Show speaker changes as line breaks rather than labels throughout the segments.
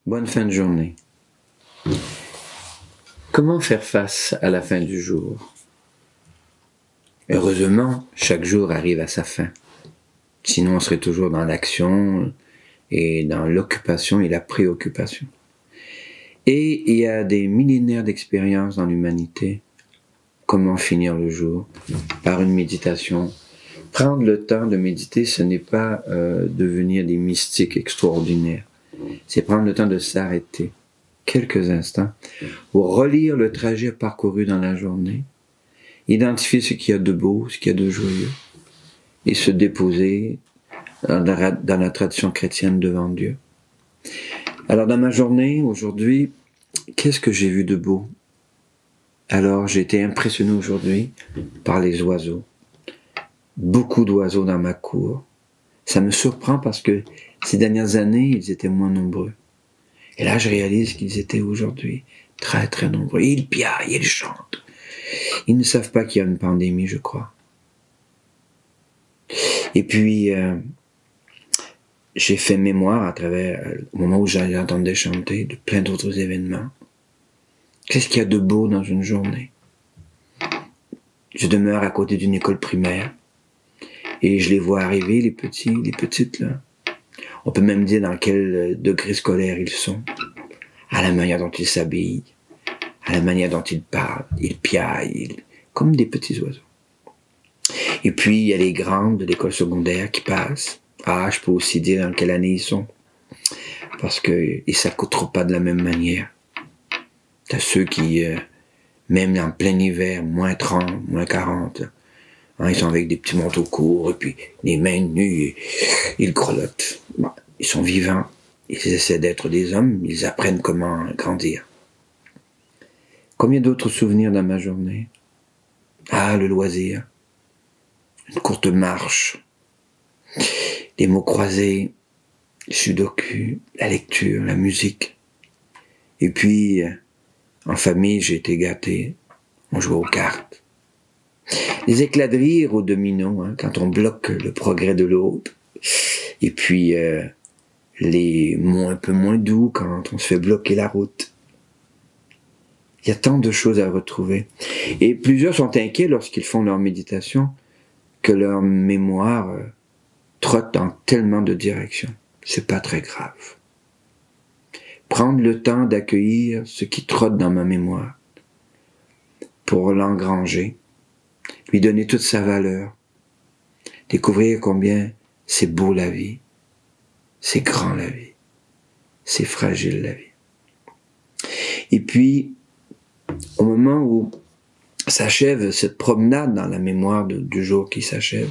Bonne fin de journée. Comment faire face à la fin du jour? Heureusement, chaque jour arrive à sa fin. Sinon, on serait toujours dans l'action et dans l'occupation et la préoccupation. Et il y a des millénaires d'expérience dans l'humanité. Comment finir le jour? Par une méditation. Prendre le temps de méditer, ce n'est pas devenir des mystiques extraordinaires. C'est prendre le temps de s'arrêter quelques instants pour relire le trajet parcouru dans la journée, identifier ce qu'il y a de beau, ce qu'il y a de joyeux, et se déposer dans la tradition chrétienne devant Dieu. Alors dans ma journée, aujourd'hui, qu'est-ce que j'ai vu de beau? Alors j'ai été impressionné aujourd'hui par les oiseaux. Beaucoup d'oiseaux dans ma cour. Ça me surprend parce que ces dernières années, ils étaient moins nombreux. Et là, je réalise qu'ils étaient aujourd'hui très très nombreux. Ils piaillent, ils chantent. Ils ne savent pas qu'il y a une pandémie, je crois. Et puis, j'ai fait mémoire à travers, au moment où j'entendais chanter, de plein d'autres événements. Qu'est-ce qu'il y a de beau dans une journée? Je demeure à côté d'une école primaire et je les vois arriver, les petits, les petites, là. On peut même dire dans quel degré scolaire ils sont, à la manière dont ils s'habillent, à la manière dont ils parlent, ils piaillent, comme des petits oiseaux. Et puis, il y a les grandes de l'école secondaire qui passent. Ah, je peux aussi dire dans quelle année ils sont, parce qu'ils ne s'accoutrent pas de la même manière. T'as ceux qui, même en plein hiver, moins 30, moins 40, ils sont avec des petits manteaux courts, et puis les mains nues, ils grelottent. Bon, ils sont vivants, ils essaient d'être des hommes, ils apprennent comment grandir. Combien d'autres souvenirs dans ma journée? Ah, le loisir, une courte marche, les mots croisés, le sudoku, la lecture, la musique. Et puis, en famille, j'ai été gâté, on jouait aux cartes. Les éclats de rire au domino, quand on bloque le progrès de l'autre. Et puis, les mots un peu moins doux quand on se fait bloquer la route. Il y a tant de choses à retrouver. Et plusieurs sont inquiets lorsqu'ils font leur méditation que leur mémoire trotte dans tellement de directions. C'est pas très grave. Prendre le temps d'accueillir ce qui trotte dans ma mémoire pour l'engranger, lui donner toute sa valeur, découvrir combien c'est beau la vie, c'est grand la vie, c'est fragile la vie. Et puis, au moment où s'achève cette promenade dans la mémoire du jour qui s'achève,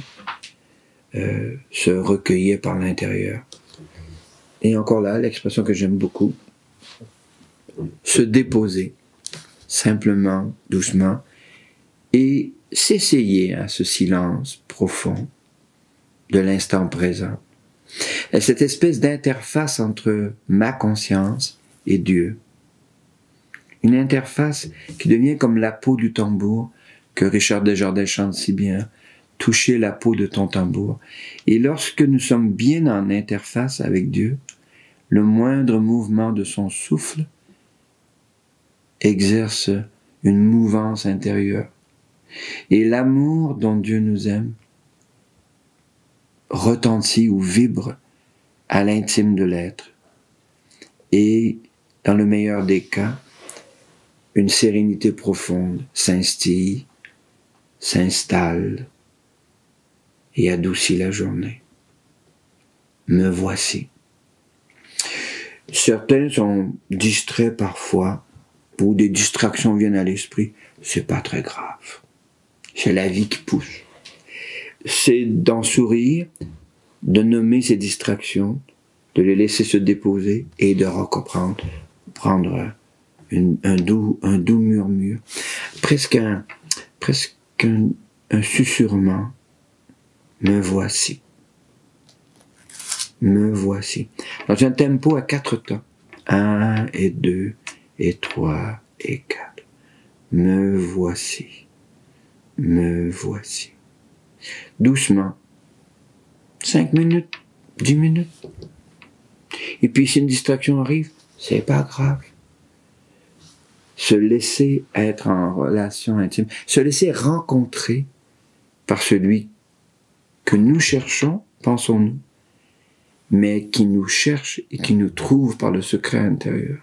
se recueillir par l'intérieur. Et encore là, l'expression que j'aime beaucoup, se déposer, simplement, doucement, et s'essayer à ce silence profond de l'instant présent. Et cette espèce d'interface entre ma conscience et Dieu. Une interface qui devient comme la peau du tambour que Richard Desjardins chante si bien. Toucher la peau de ton tambour. Et lorsque nous sommes bien en interface avec Dieu, le moindre mouvement de son souffle exerce une mouvance intérieure. Et l'amour dont Dieu nous aime retentit ou vibre à l'intime de l'être. Et, dans le meilleur des cas, une sérénité profonde s'instille, s'installe et adoucit la journée. Me voici. Certains sont distraits parfois, ou des distractions viennent à l'esprit, c'est pas très grave. C'est la vie qui pousse. C'est d'en sourire, de nommer ces distractions, de les laisser se déposer et de reprendre, prendre un doux murmure, presque un susurrement. Me voici. Me voici. Dans un tempo à 4 temps. 1 et 2 et 3 et 4. Me voici. Me voici. Doucement. 5 minutes, 10 minutes. Et puis si une distraction arrive, c'est pas grave. Se laisser être en relation intime, se laisser rencontrer par celui que nous cherchons, pensons-nous, mais qui nous cherche et qui nous trouve par le secret intérieur.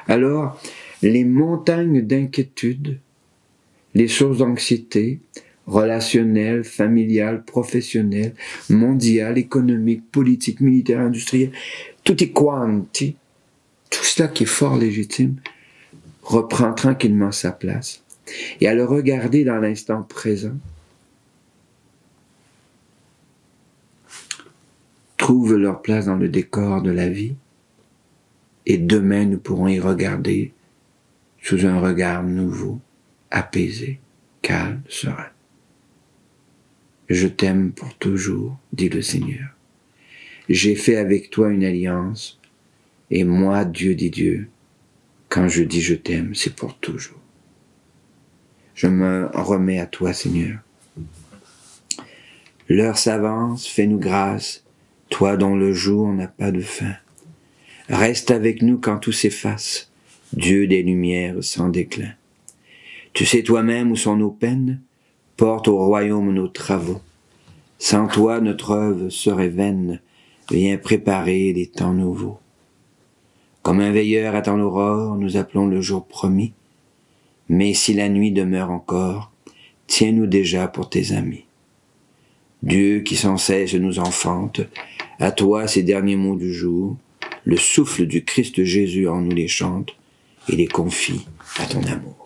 Alors, les montagnes d'inquiétude, les sources d'anxiété, relationnelles, familiales, professionnelles, mondiales, économiques, politiques, militaires, industrielles, tutti quanti, tout cela qui est fort légitime, reprend tranquillement sa place. Et à le regarder dans l'instant présent, trouvent leur place dans le décor de la vie, et demain nous pourrons y regarder sous un regard nouveau, apaisé, calme, serein. Je t'aime pour toujours, dit le Seigneur. J'ai fait avec toi une alliance, et moi, Dieu dit Dieu, quand je dis je t'aime, c'est pour toujours. Je me remets à toi, Seigneur. L'heure s'avance, fais-nous grâce, toi dont le jour n'a pas de fin. Reste avec nous quand tout s'efface, Dieu des lumières sans déclin. Tu sais toi-même où sont nos peines, porte au royaume nos travaux. Sans toi, notre œuvre serait vaine, viens préparer des temps nouveaux. Comme un veilleur attend l'aurore, nous appelons le jour promis. Mais si la nuit demeure encore, tiens-nous déjà pour tes amis. Dieu qui sans cesse nous enfante, à toi ces derniers mots du jour, le souffle du Christ Jésus en nous les chante et les confie à ton amour.